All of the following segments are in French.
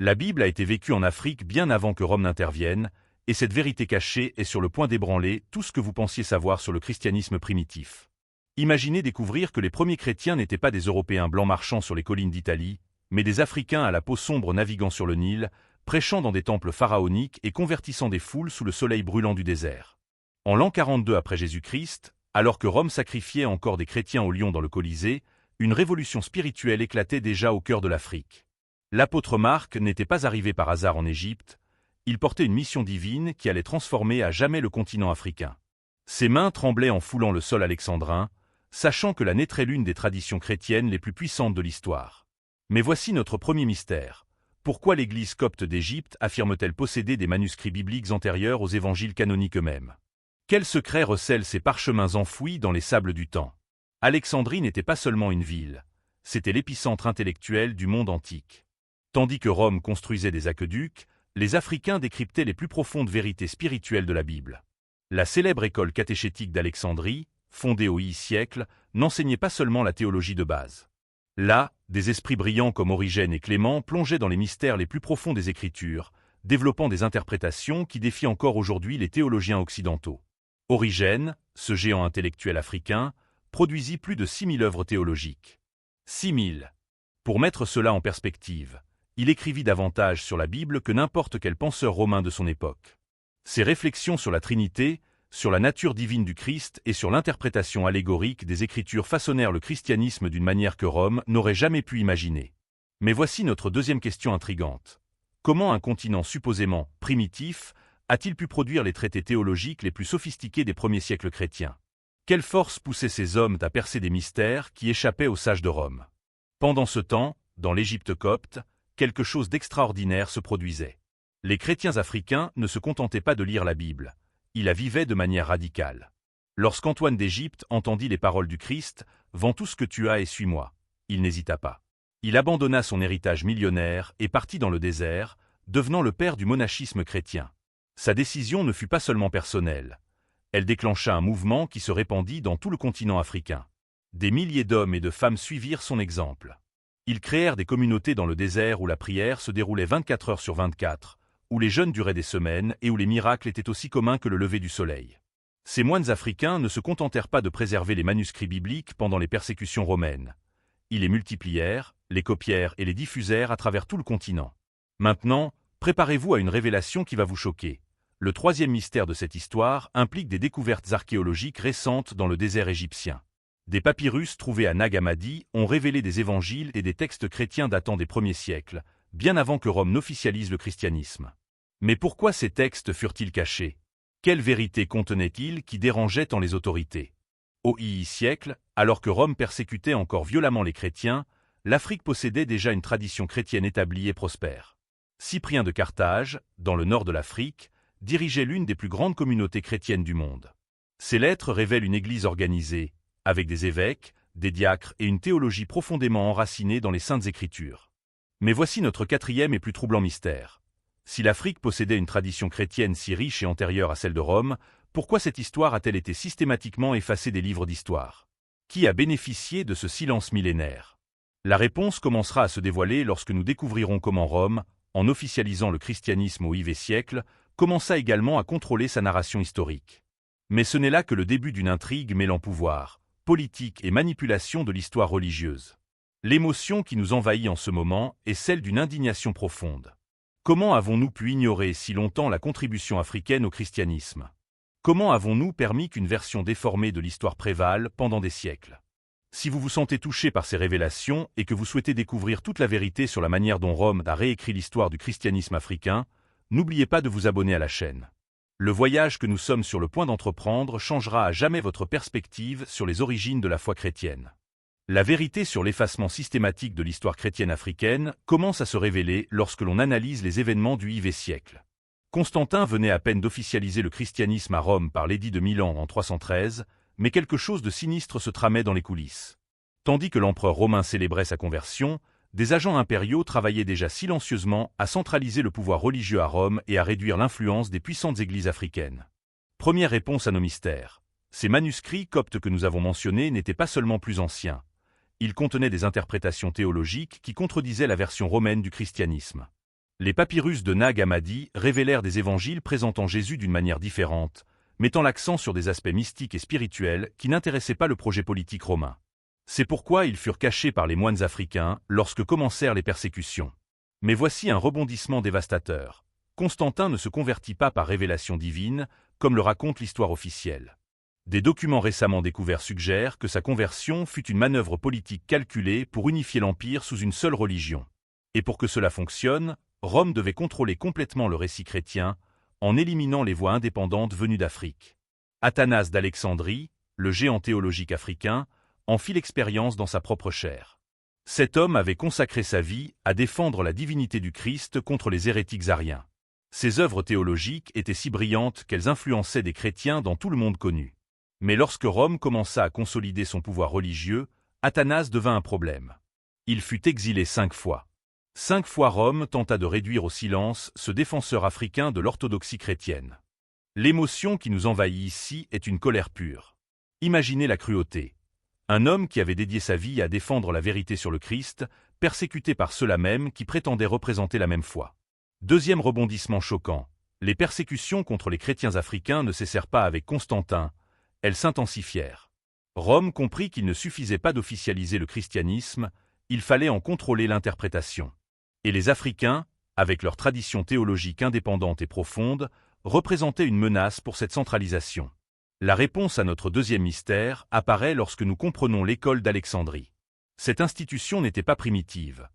La Bible a été vécue en Afrique bien avant que Rome n'intervienne, et cette vérité cachée est sur le point d'ébranler tout ce que vous pensiez savoir sur le christianisme primitif. Imaginez découvrir que les premiers chrétiens n'étaient pas des Européens blancs marchant sur les collines d'Italie, mais des Africains à la peau sombre naviguant sur le Nil, prêchant dans des temples pharaoniques et convertissant des foules sous le soleil brûlant du désert. En l'an 42 après Jésus-Christ, alors que Rome sacrifiait encore des chrétiens au lion dans le Colisée, une révolution spirituelle éclatait déjà au cœur de l'Afrique. L'apôtre Marc n'était pas arrivé par hasard en Égypte, il portait une mission divine qui allait transformer à jamais le continent africain. Ses mains tremblaient en foulant le sol alexandrin, sachant que là naîtrait l'une des traditions chrétiennes les plus puissantes de l'histoire. Mais voici notre premier mystère. Pourquoi l'Église copte d'Égypte affirme-t-elle posséder des manuscrits bibliques antérieurs aux évangiles canoniques eux-mêmes? Quel secret recèle ces parchemins enfouis dans les sables du temps? Alexandrie n'était pas seulement une ville, c'était l'épicentre intellectuel du monde antique. Tandis que Rome construisait des aqueducs, les Africains décryptaient les plus profondes vérités spirituelles de la Bible. La célèbre école catéchétique d'Alexandrie, fondée au I siècle, n'enseignait pas seulement la théologie de base. Là, des esprits brillants comme Origène et Clément plongeaient dans les mystères les plus profonds des Écritures, développant des interprétations qui défient encore aujourd'hui les théologiens occidentaux. Origène, ce géant intellectuel africain, produisit plus de 6000 œuvres théologiques. 6000. Pour mettre cela en perspective, il écrivit davantage sur la Bible que n'importe quel penseur romain de son époque. Ses réflexions sur la Trinité, sur la nature divine du Christ et sur l'interprétation allégorique des Écritures façonnèrent le christianisme d'une manière que Rome n'aurait jamais pu imaginer. Mais voici notre deuxième question intrigante. Comment un continent supposément primitif a-t-il pu produire les traités théologiques les plus sophistiqués des premiers siècles chrétiens? Quelle force poussait ces hommes à percer des mystères qui échappaient aux sages de Rome? Pendant ce temps, dans l'Égypte copte, quelque chose d'extraordinaire se produisait. Les chrétiens africains ne se contentaient pas de lire la Bible, ils la vivaient de manière radicale. Lorsqu'Antoine d'Égypte entendit les paroles du Christ, « Vends tout ce que tu as et suis-moi », il n'hésita pas. Il abandonna son héritage millionnaire et partit dans le désert, devenant le père du monachisme chrétien. Sa décision ne fut pas seulement personnelle. Elle déclencha un mouvement qui se répandit dans tout le continent africain. Des milliers d'hommes et de femmes suivirent son exemple. Ils créèrent des communautés dans le désert où la prière se déroulait 24 heures sur 24, où les jeûnes duraient des semaines et où les miracles étaient aussi communs que le lever du soleil. Ces moines africains ne se contentèrent pas de préserver les manuscrits bibliques pendant les persécutions romaines. Ils les multiplièrent, les copièrent et les diffusèrent à travers tout le continent. Maintenant, préparez-vous à une révélation qui va vous choquer. Le troisième mystère de cette histoire implique des découvertes archéologiques récentes dans le désert égyptien. Des papyrus trouvés à Nag Hammadi ont révélé des évangiles et des textes chrétiens datant des premiers siècles, bien avant que Rome n'officialise le christianisme. Mais pourquoi ces textes furent-ils cachés? Quelle vérité contenaient-ils qui dérangeait tant les autorités? Au I siècle, alors que Rome persécutait encore violemment les chrétiens, l'Afrique possédait déjà une tradition chrétienne établie et prospère. Cyprien de Carthage, dans le nord de l'Afrique, dirigeait l'une des plus grandes communautés chrétiennes du monde. Ses lettres révèlent une église organisée, avec des évêques, des diacres et une théologie profondément enracinée dans les Saintes Écritures. Mais voici notre quatrième et plus troublant mystère. Si l'Afrique possédait une tradition chrétienne si riche et antérieure à celle de Rome, pourquoi cette histoire a-t-elle été systématiquement effacée des livres d'histoire? Qui a bénéficié de ce silence millénaire? La réponse commencera à se dévoiler lorsque nous découvrirons comment Rome, en officialisant le christianisme au IVe siècle, commença également à contrôler sa narration historique. Mais ce n'est là que le début d'une intrigue mêlant pouvoir, politique et manipulation de l'histoire religieuse. L'émotion qui nous envahit en ce moment est celle d'une indignation profonde. Comment avons-nous pu ignorer si longtemps la contribution africaine au christianisme? Comment avons-nous permis qu'une version déformée de l'histoire prévale pendant des siècles? Si vous vous sentez touché par ces révélations et que vous souhaitez découvrir toute la vérité sur la manière dont Rome a réécrit l'histoire du christianisme africain, n'oubliez pas de vous abonner à la chaîne. Le voyage que nous sommes sur le point d'entreprendre changera à jamais votre perspective sur les origines de la foi chrétienne. La vérité sur l'effacement systématique de l'histoire chrétienne africaine commence à se révéler lorsque l'on analyse les événements du IVe siècle. Constantin venait à peine d'officialiser le christianisme à Rome par l'édit de Milan en 313, mais quelque chose de sinistre se tramait dans les coulisses. Tandis que l'empereur romain célébrait sa conversion, des agents impériaux travaillaient déjà silencieusement à centraliser le pouvoir religieux à Rome et à réduire l'influence des puissantes églises africaines. Première réponse à nos mystères. Ces manuscrits coptes que nous avons mentionnés n'étaient pas seulement plus anciens. Ils contenaient des interprétations théologiques qui contredisaient la version romaine du christianisme. Les papyrus de Nag Hammadi révélèrent des évangiles présentant Jésus d'une manière différente, mettant l'accent sur des aspects mystiques et spirituels qui n'intéressaient pas le projet politique romain. C'est pourquoi ils furent cachés par les moines africains lorsque commencèrent les persécutions. Mais voici un rebondissement dévastateur. Constantin ne se convertit pas par révélation divine, comme le raconte l'histoire officielle. Des documents récemment découverts suggèrent que sa conversion fut une manœuvre politique calculée pour unifier l'Empire sous une seule religion. Et pour que cela fonctionne, Rome devait contrôler complètement le récit chrétien, en éliminant les voix indépendantes venues d'Afrique. Athanase d'Alexandrie, le géant théologique africain, en fit l'expérience dans sa propre chair. Cet homme avait consacré sa vie à défendre la divinité du Christ contre les hérétiques ariens. Ses œuvres théologiques étaient si brillantes qu'elles influençaient des chrétiens dans tout le monde connu. Mais lorsque Rome commença à consolider son pouvoir religieux, Athanase devint un problème. Il fut exilé 5 fois. 5 fois Rome tenta de réduire au silence ce défenseur africain de l'orthodoxie chrétienne. L'émotion qui nous envahit ici est une colère pure. Imaginez la cruauté. Un homme qui avait dédié sa vie à défendre la vérité sur le Christ, persécuté par ceux-là même qui prétendaient représenter la même foi. Deuxième rebondissement choquant. Les persécutions contre les chrétiens africains ne cessèrent pas avec Constantin, elles s'intensifièrent. Rome comprit qu'il ne suffisait pas d'officialiser le christianisme, il fallait en contrôler l'interprétation. Et les Africains, avec leur tradition théologique indépendante et profonde, représentaient une menace pour cette centralisation. La réponse à notre deuxième mystère apparaît lorsque nous comprenons l'école d'Alexandrie. Cette institution n'était pas primitive.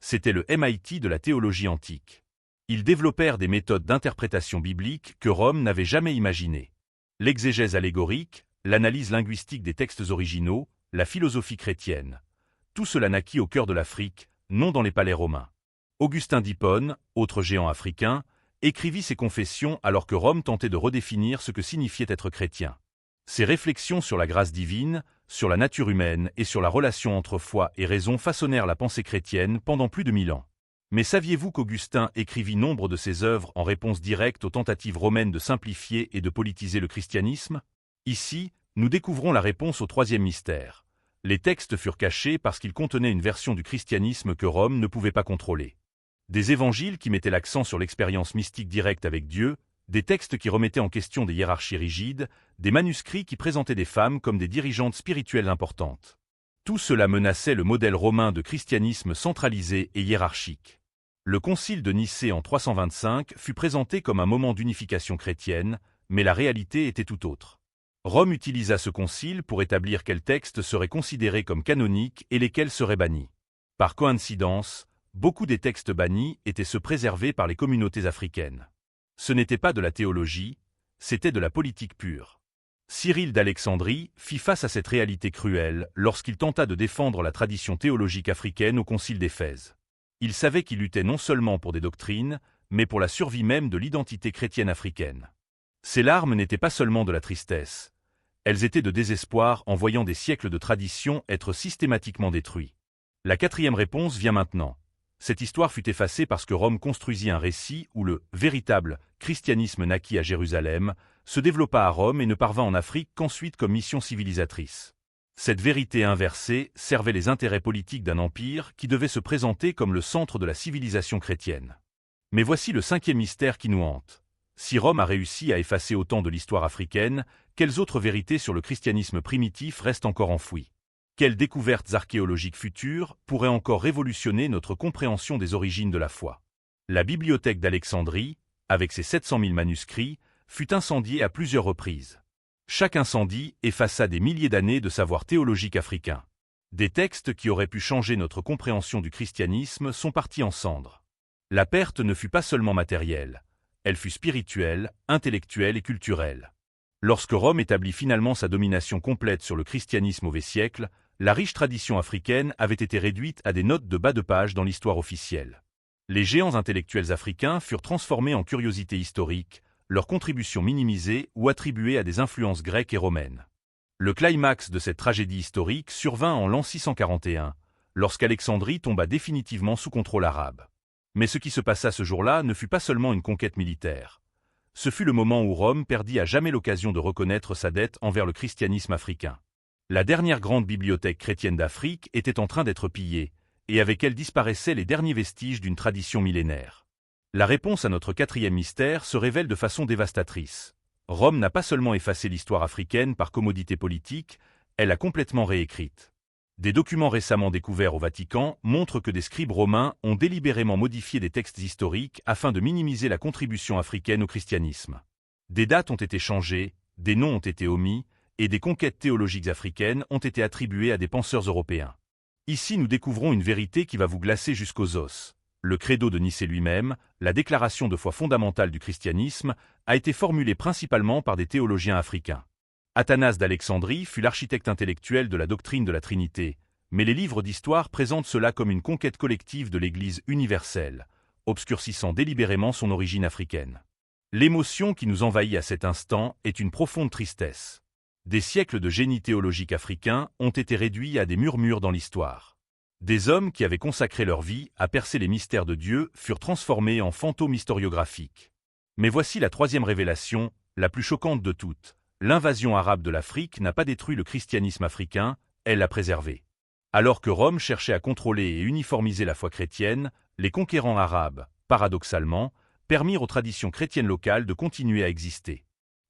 C'était le MIT de la théologie antique. Ils développèrent des méthodes d'interprétation biblique que Rome n'avait jamais imaginées. L'exégèse allégorique, l'analyse linguistique des textes originaux, la philosophie chrétienne. Tout cela naquit au cœur de l'Afrique, non dans les palais romains. Augustin d'Hippone, autre géant africain, écrivit ses confessions alors que Rome tentait de redéfinir ce que signifiait être chrétien. Ses réflexions sur la grâce divine, sur la nature humaine et sur la relation entre foi et raison façonnèrent la pensée chrétienne pendant plus de 1000 ans. Mais saviez-vous qu'Augustin écrivit nombre de ses œuvres en réponse directe aux tentatives romaines de simplifier et de politiser le christianisme? Ici, nous découvrons la réponse au troisième mystère. Les textes furent cachés parce qu'ils contenaient une version du christianisme que Rome ne pouvait pas contrôler. Des évangiles qui mettaient l'accent sur l'expérience mystique directe avec Dieu, des textes qui remettaient en question des hiérarchies rigides, des manuscrits qui présentaient des femmes comme des dirigeantes spirituelles importantes. Tout cela menaçait le modèle romain de christianisme centralisé et hiérarchique. Le concile de Nicée en 325 fut présenté comme un moment d'unification chrétienne, mais la réalité était tout autre. Rome utilisa ce concile pour établir quels textes seraient considérés comme canoniques et lesquels seraient bannis. Par coïncidence, beaucoup des textes bannis étaient ceux préservés par les communautés africaines. Ce n'était pas de la théologie, c'était de la politique pure. Cyril d'Alexandrie fit face à cette réalité cruelle lorsqu'il tenta de défendre la tradition théologique africaine au concile d'Éphèse. Il savait qu'il luttait non seulement pour des doctrines, mais pour la survie même de l'identité chrétienne africaine. Ses larmes n'étaient pas seulement de la tristesse, elles étaient de désespoir en voyant des siècles de tradition être systématiquement détruits. La quatrième réponse vient maintenant. Cette histoire fut effacée parce que Rome construisit un récit où le véritable christianisme naquit à Jérusalem, se développa à Rome et ne parvint en Afrique qu'ensuite comme mission civilisatrice. Cette vérité inversée servait les intérêts politiques d'un empire qui devait se présenter comme le centre de la civilisation chrétienne. Mais voici le cinquième mystère qui nous hante. Si Rome a réussi à effacer autant de l'histoire africaine, quelles autres vérités sur le christianisme primitif restent encore enfouies? Quelles découvertes archéologiques futures pourraient encore révolutionner notre compréhension des origines de la foi? La bibliothèque d'Alexandrie, avec ses 700 000 manuscrits, fut incendiée à plusieurs reprises. Chaque incendie effaça des milliers d'années de savoir théologique africain. Des textes qui auraient pu changer notre compréhension du christianisme sont partis en cendres. La perte ne fut pas seulement matérielle, elle fut spirituelle, intellectuelle et culturelle. Lorsque Rome établit finalement sa domination complète sur le christianisme au Vieux siècle, la riche tradition africaine avait été réduite à des notes de bas de page dans l'histoire officielle. Les géants intellectuels africains furent transformés en curiosités historiques, leurs contributions minimisées ou attribuées à des influences grecques et romaines. Le climax de cette tragédie historique survint en l'an 641, lorsqu'Alexandrie tomba définitivement sous contrôle arabe. Mais ce qui se passa ce jour-là ne fut pas seulement une conquête militaire. Ce fut le moment où Rome perdit à jamais l'occasion de reconnaître sa dette envers le christianisme africain. La dernière grande bibliothèque chrétienne d'Afrique était en train d'être pillée, et avec elle disparaissaient les derniers vestiges d'une tradition millénaire. La réponse à notre quatrième mystère se révèle de façon dévastatrice. Rome n'a pas seulement effacé l'histoire africaine par commodité politique, elle l'a complètement réécrite. Des documents récemment découverts au Vatican montrent que des scribes romains ont délibérément modifié des textes historiques afin de minimiser la contribution africaine au christianisme. Des dates ont été changées, des noms ont été omis, et des conquêtes théologiques africaines ont été attribuées à des penseurs européens. Ici nous découvrons une vérité qui va vous glacer jusqu'aux os. Le credo de Nicée lui-même, la déclaration de foi fondamentale du christianisme, a été formulée principalement par des théologiens africains. Athanase d'Alexandrie fut l'architecte intellectuel de la doctrine de la Trinité, mais les livres d'histoire présentent cela comme une conquête collective de l'Église universelle, obscurcissant délibérément son origine africaine. L'émotion qui nous envahit à cet instant est une profonde tristesse. Des siècles de génie théologique africain ont été réduits à des murmures dans l'histoire. Des hommes qui avaient consacré leur vie à percer les mystères de Dieu furent transformés en fantômes historiographiques. Mais voici la troisième révélation, la plus choquante de toutes. L'invasion arabe de l'Afrique n'a pas détruit le christianisme africain, elle l'a préservé. Alors que Rome cherchait à contrôler et uniformiser la foi chrétienne, les conquérants arabes, paradoxalement, permirent aux traditions chrétiennes locales de continuer à exister.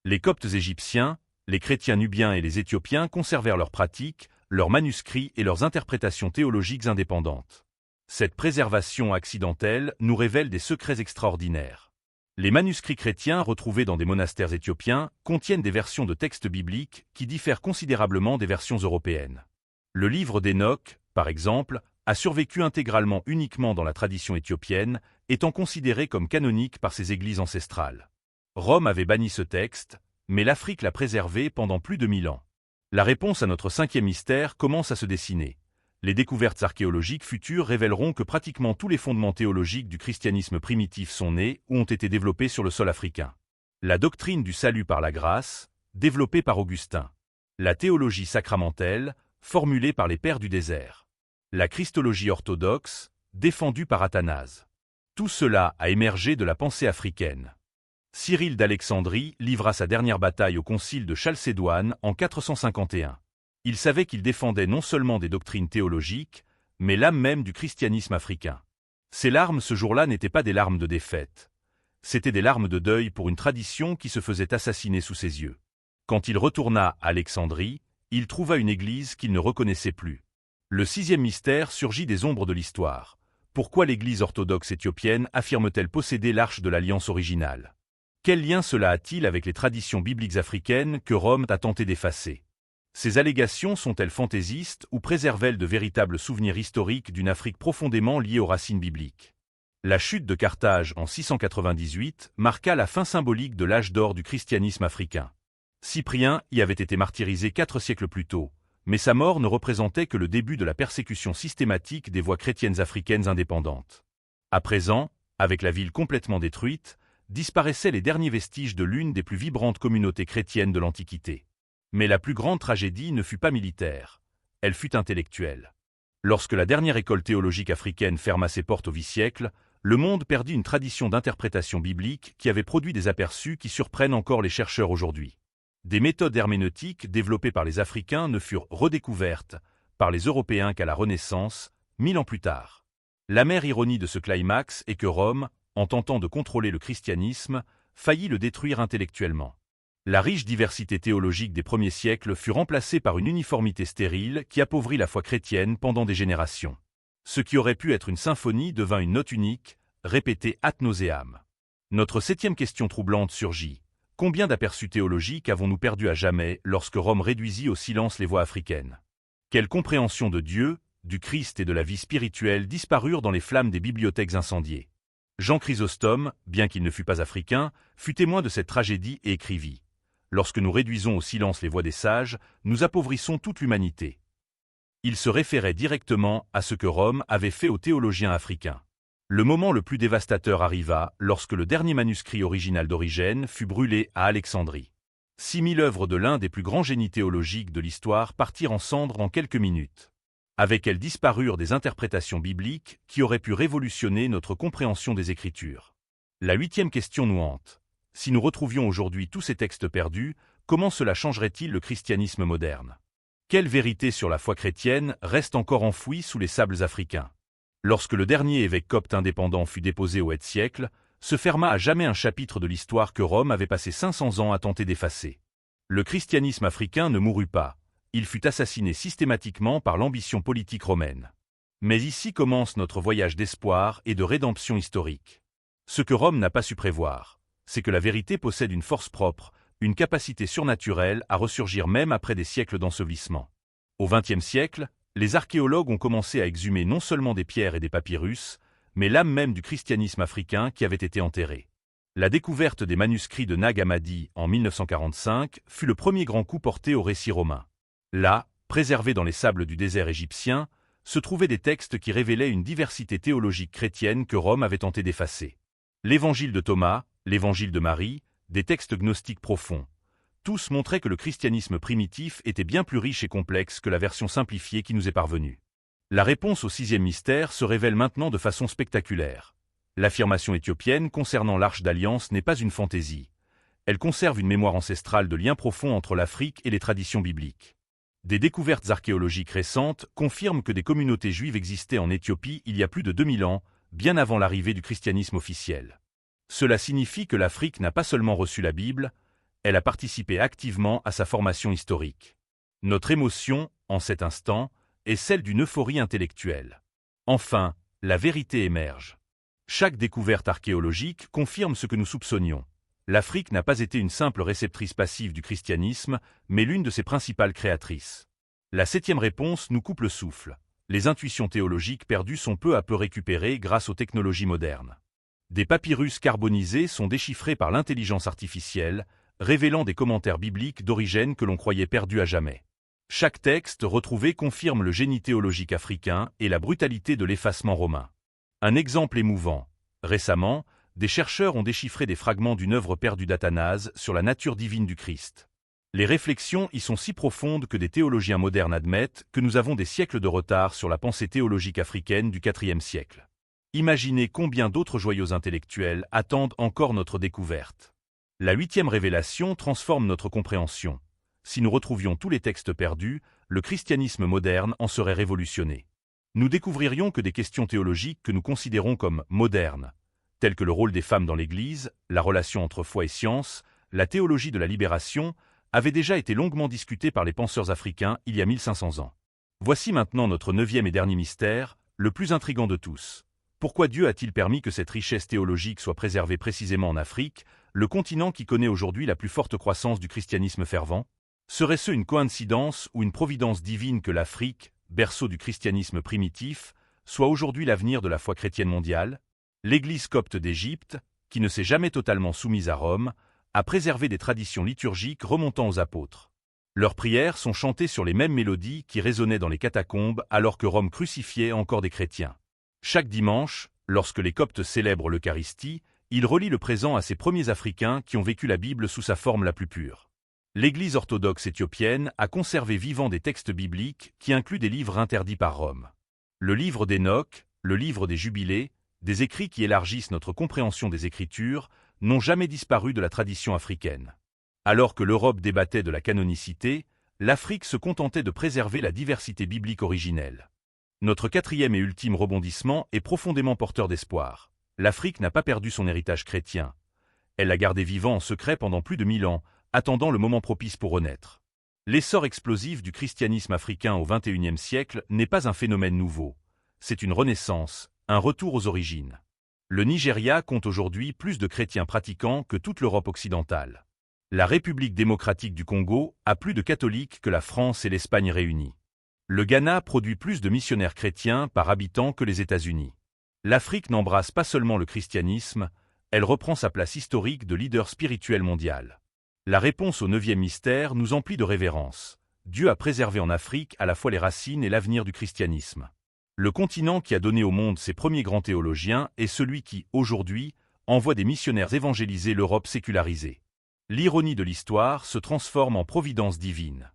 Les Coptes égyptiens, les chrétiens nubiens et les Éthiopiens conservèrent leurs pratiques, leurs manuscrits et leurs interprétations théologiques indépendantes. Cette préservation accidentelle nous révèle des secrets extraordinaires. Les manuscrits chrétiens retrouvés dans des monastères éthiopiens contiennent des versions de textes bibliques qui diffèrent considérablement des versions européennes. Le livre d'Enoch, par exemple, a survécu intégralement uniquement dans la tradition éthiopienne, étant considéré comme canonique par ses églises ancestrales. Rome avait banni ce texte, mais l'Afrique l'a préservé pendant plus de 1000 ans. La réponse à notre cinquième mystère commence à se dessiner. Les découvertes archéologiques futures révéleront que pratiquement tous les fondements théologiques du christianisme primitif sont nés ou ont été développés sur le sol africain. La doctrine du salut par la grâce, développée par Augustin. La théologie sacramentelle, formulée par les pères du désert. La christologie orthodoxe, défendue par Athanase. Tout cela a émergé de la pensée africaine. Cyril d'Alexandrie livra sa dernière bataille au concile de Chalcédoine en 451. Il savait qu'il défendait non seulement des doctrines théologiques, mais l'âme même du christianisme africain. Ses larmes ce jour-là n'étaient pas des larmes de défaite. C'étaient des larmes de deuil pour une tradition qui se faisait assassiner sous ses yeux. Quand il retourna à Alexandrie, il trouva une église qu'il ne reconnaissait plus. Le sixième mystère surgit des ombres de l'histoire. Pourquoi l'église orthodoxe éthiopienne affirme-t-elle posséder l'arche de l'alliance originale? Quel lien cela a-t-il avec les traditions bibliques africaines que Rome a tenté d'effacer? Ces allégations sont-elles fantaisistes ou préservent-elles de véritables souvenirs historiques d'une Afrique profondément liée aux racines bibliques? La chute de Carthage en 698 marqua la fin symbolique de l'âge d'or du christianisme africain. Cyprien y avait été martyrisé 4 siècles plus tôt, mais sa mort ne représentait que le début de la persécution systématique des voix chrétiennes africaines indépendantes. À présent, avec la ville complètement détruite, disparaissaient les derniers vestiges de l'une des plus vibrantes communautés chrétiennes de l'Antiquité. Mais la plus grande tragédie ne fut pas militaire, elle fut intellectuelle. Lorsque la dernière école théologique africaine ferma ses portes au vice-siècle, le monde perdit une tradition d'interprétation biblique qui avait produit des aperçus qui surprennent encore les chercheurs aujourd'hui. Des méthodes herméneutiques développées par les Africains ne furent redécouvertes par les Européens qu'à la Renaissance, 1000 ans plus tard. L'amère ironie de ce climax est que Rome, en tentant de contrôler le christianisme, faillit le détruire intellectuellement. La riche diversité théologique des premiers siècles fut remplacée par une uniformité stérile qui appauvrit la foi chrétienne pendant des générations. Ce qui aurait pu être une symphonie devint une note unique, répétée ad nauseam. Notre septième question troublante surgit. Combien d'aperçus théologiques avons-nous perdus à jamais lorsque Rome réduisit au silence les voix africaines? Quelle compréhension de Dieu, du Christ et de la vie spirituelle disparurent dans les flammes des bibliothèques incendiées? Jean Chrysostome, bien qu'il ne fût pas africain, fut témoin de cette tragédie et écrivit. Lorsque nous réduisons au silence les voix des sages, nous appauvrissons toute l'humanité. Il se référait directement à ce que Rome avait fait aux théologiens africains. Le moment le plus dévastateur arriva lorsque le dernier manuscrit original d'Origène fut brûlé à Alexandrie. 6000 œuvres de l'un des plus grands génies théologiques de l'histoire partirent en cendres en quelques minutes. Avec elles disparurent des interprétations bibliques qui auraient pu révolutionner notre compréhension des Écritures. La 8e question nous hante. Si nous retrouvions aujourd'hui tous ces textes perdus, comment cela changerait-il le christianisme moderne? Quelle vérité sur la foi chrétienne reste encore enfouie sous les sables africains? Lorsque le dernier évêque copte indépendant fut déposé au siècle, se ferma à jamais un chapitre de l'histoire que Rome avait passé 500 ans à tenter d'effacer. Le christianisme africain ne mourut pas, il fut assassiné systématiquement par l'ambition politique romaine. Mais ici commence notre voyage d'espoir et de rédemption historique. Ce que Rome n'a pas su prévoir, c'est que la vérité possède une force propre, une capacité surnaturelle à ressurgir même après des siècles d'ensevelissement. Au XXe siècle, les archéologues ont commencé à exhumer non seulement des pierres et des papyrus, mais l'âme même du christianisme africain qui avait été enterrée. La découverte des manuscrits de Nag Hammadi en 1945 fut le premier grand coup porté au récit romain. Là, préservés dans les sables du désert égyptien, se trouvaient des textes qui révélaient une diversité théologique chrétienne que Rome avait tenté d'effacer. L'évangile de Thomas, l'évangile de Marie, des textes gnostiques profonds. Tous montraient que le christianisme primitif était bien plus riche et complexe que la version simplifiée qui nous est parvenue. La réponse au sixième mystère se révèle maintenant de façon spectaculaire. L'affirmation éthiopienne concernant l'Arche d'Alliance n'est pas une fantaisie. Elle conserve une mémoire ancestrale de liens profonds entre l'Afrique et les traditions bibliques. Des découvertes archéologiques récentes confirment que des communautés juives existaient en Éthiopie il y a plus de 2000 ans, bien avant l'arrivée du christianisme officiel. Cela signifie que l'Afrique n'a pas seulement reçu la Bible, elle a participé activement à sa formation historique. Notre émotion, en cet instant, est celle d'une euphorie intellectuelle. Enfin, la vérité émerge. Chaque découverte archéologique confirme ce que nous soupçonnions. L'Afrique n'a pas été une simple réceptrice passive du christianisme, mais l'une de ses principales créatrices. La septième réponse nous coupe le souffle. Les intuitions théologiques perdues sont peu à peu récupérées grâce aux technologies modernes. Des papyrus carbonisés sont déchiffrés par l'intelligence artificielle, révélant des commentaires bibliques d'origine que l'on croyait perdus à jamais. Chaque texte retrouvé confirme le génie théologique africain et la brutalité de l'effacement romain. Un exemple émouvant. Récemment, des chercheurs ont déchiffré des fragments d'une œuvre perdue d'Athanase sur la nature divine du Christ. Les réflexions y sont si profondes que des théologiens modernes admettent que nous avons des siècles de retard sur la pensée théologique africaine du IVe siècle. Imaginez combien d'autres joyaux intellectuels attendent encore notre découverte. La huitième révélation transforme notre compréhension. Si nous retrouvions tous les textes perdus, le christianisme moderne en serait révolutionné. Nous découvririons que des questions théologiques que nous considérons comme modernes, telles que le rôle des femmes dans l'Église, la relation entre foi et science, la théologie de la libération, avaient déjà été longuement discutées par les penseurs africains il y a 1500 ans. Voici maintenant notre neuvième et dernier mystère, le plus intrigant de tous. Pourquoi Dieu a-t-il permis que cette richesse théologique soit préservée précisément en Afrique, le continent qui connaît aujourd'hui la plus forte croissance du christianisme fervent? Serait-ce une coïncidence ou une providence divine que l'Afrique, berceau du christianisme primitif, soit aujourd'hui l'avenir de la foi chrétienne mondiale? L'Église copte d'Égypte, qui ne s'est jamais totalement soumise à Rome, a préservé des traditions liturgiques remontant aux apôtres. Leurs prières sont chantées sur les mêmes mélodies qui résonnaient dans les catacombes alors que Rome crucifiait encore des chrétiens. Chaque dimanche, lorsque les Coptes célèbrent l'Eucharistie, ils relient le présent à ces premiers Africains qui ont vécu la Bible sous sa forme la plus pure. L'Église orthodoxe éthiopienne a conservé vivants des textes bibliques qui incluent des livres interdits par Rome. Le livre d'Enoch, le livre des Jubilés, des écrits qui élargissent notre compréhension des Écritures, n'ont jamais disparu de la tradition africaine. Alors que l'Europe débattait de la canonicité, l'Afrique se contentait de préserver la diversité biblique originelle. Notre quatrième et ultime rebondissement est profondément porteur d'espoir. L'Afrique n'a pas perdu son héritage chrétien. Elle l'a gardé vivant en secret pendant plus de 1000 ans, attendant le moment propice pour renaître. L'essor explosif du christianisme africain au XXIe siècle n'est pas un phénomène nouveau. C'est une renaissance, un retour aux origines. Le Nigeria compte aujourd'hui plus de chrétiens pratiquants que toute l'Europe occidentale. La République démocratique du Congo a plus de catholiques que la France et l'Espagne réunies. Le Ghana produit plus de missionnaires chrétiens par habitant que les États-Unis. L'Afrique n'embrasse pas seulement le christianisme, elle reprend sa place historique de leader spirituel mondial. La réponse au neuvième mystère nous emplit de révérence. Dieu a préservé en Afrique à la fois les racines et l'avenir du christianisme. Le continent qui a donné au monde ses premiers grands théologiens est celui qui, aujourd'hui, envoie des missionnaires évangéliser l'Europe sécularisée. L'ironie de l'histoire se transforme en providence divine.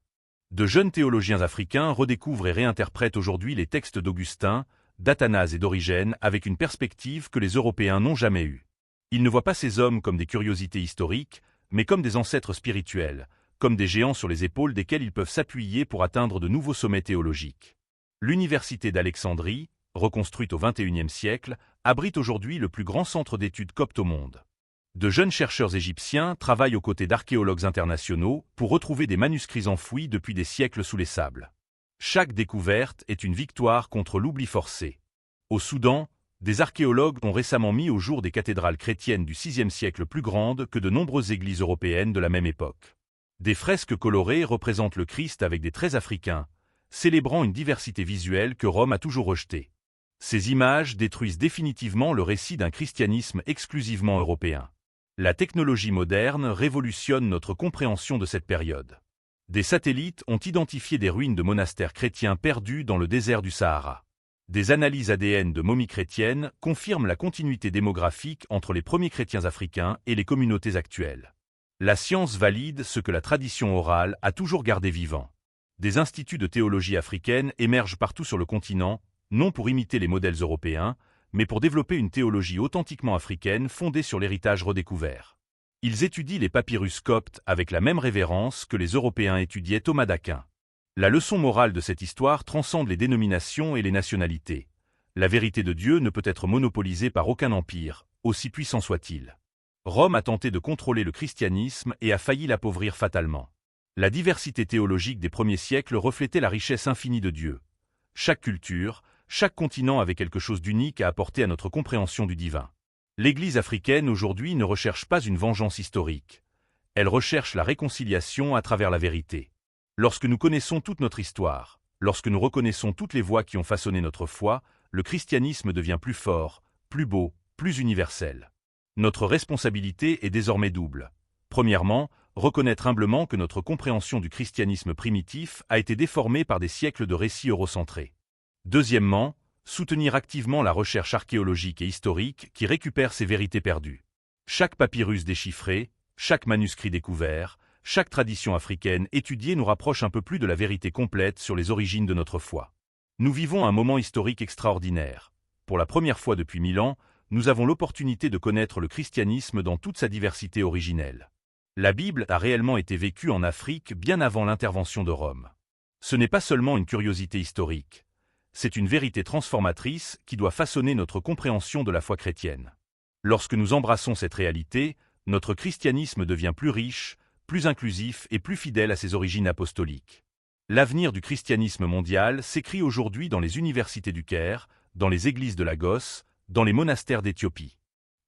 De jeunes théologiens africains redécouvrent et réinterprètent aujourd'hui les textes d'Augustin, d'Athanase et d'Origène avec une perspective que les Européens n'ont jamais eue. Ils ne voient pas ces hommes comme des curiosités historiques, mais comme des ancêtres spirituels, comme des géants sur les épaules desquels ils peuvent s'appuyer pour atteindre de nouveaux sommets théologiques. L'université d'Alexandrie, reconstruite au XXIe siècle, abrite aujourd'hui le plus grand centre d'études coptes au monde. De jeunes chercheurs égyptiens travaillent aux côtés d'archéologues internationaux pour retrouver des manuscrits enfouis depuis des siècles sous les sables. Chaque découverte est une victoire contre l'oubli forcé. Au Soudan, des archéologues ont récemment mis au jour des cathédrales chrétiennes du VIe siècle plus grandes que de nombreuses églises européennes de la même époque. Des fresques colorées représentent le Christ avec des traits africains, célébrant une diversité visuelle que Rome a toujours rejetée. Ces images détruisent définitivement le récit d'un christianisme exclusivement européen. La technologie moderne révolutionne notre compréhension de cette période. Des satellites ont identifié des ruines de monastères chrétiens perdus dans le désert du Sahara. Des analyses ADN de momies chrétiennes confirment la continuité démographique entre les premiers chrétiens africains et les communautés actuelles. La science valide ce que la tradition orale a toujours gardé vivant. Des instituts de théologie africaine émergent partout sur le continent, non pour imiter les modèles européens, mais pour développer une théologie authentiquement africaine fondée sur l'héritage redécouvert. Ils étudient les papyrus coptes avec la même révérence que les Européens étudiaient Thomas d'Aquin. La leçon morale de cette histoire transcende les dénominations et les nationalités. La vérité de Dieu ne peut être monopolisée par aucun empire, aussi puissant soit-il. Rome a tenté de contrôler le christianisme et a failli l'appauvrir fatalement. La diversité théologique des premiers siècles reflétait la richesse infinie de Dieu. Chaque culture, chaque continent avait quelque chose d'unique à apporter à notre compréhension du divin. L'Église africaine aujourd'hui ne recherche pas une vengeance historique. Elle recherche la réconciliation à travers la vérité. Lorsque nous connaissons toute notre histoire, lorsque nous reconnaissons toutes les voies qui ont façonné notre foi, le christianisme devient plus fort, plus beau, plus universel. Notre responsabilité est désormais double. Premièrement, reconnaître humblement que notre compréhension du christianisme primitif a été déformée par des siècles de récits eurocentrés. Deuxièmement, soutenir activement la recherche archéologique et historique qui récupère ces vérités perdues. Chaque papyrus déchiffré, chaque manuscrit découvert, chaque tradition africaine étudiée nous rapproche un peu plus de la vérité complète sur les origines de notre foi. Nous vivons un moment historique extraordinaire. Pour la première fois depuis 1000 ans, nous avons l'opportunité de connaître le christianisme dans toute sa diversité originelle. La Bible a réellement été vécue en Afrique bien avant l'intervention de Rome. Ce n'est pas seulement une curiosité historique. C'est une vérité transformatrice qui doit façonner notre compréhension de la foi chrétienne. Lorsque nous embrassons cette réalité, notre christianisme devient plus riche, plus inclusif et plus fidèle à ses origines apostoliques. L'avenir du christianisme mondial s'écrit aujourd'hui dans les universités du Caire, dans les églises de Lagos, dans les monastères d'Éthiopie.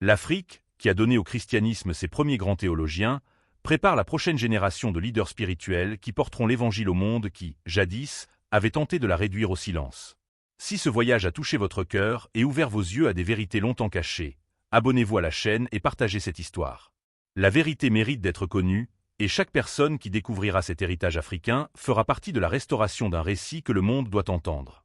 L'Afrique, qui a donné au christianisme ses premiers grands théologiens, prépare la prochaine génération de leaders spirituels qui porteront l'évangile au monde qui, jadis, avait tenté de la réduire au silence. Si ce voyage a touché votre cœur et ouvert vos yeux à des vérités longtemps cachées, abonnez-vous à la chaîne et partagez cette histoire. La vérité mérite d'être connue, et chaque personne qui découvrira cet héritage africain fera partie de la restauration d'un récit que le monde doit entendre.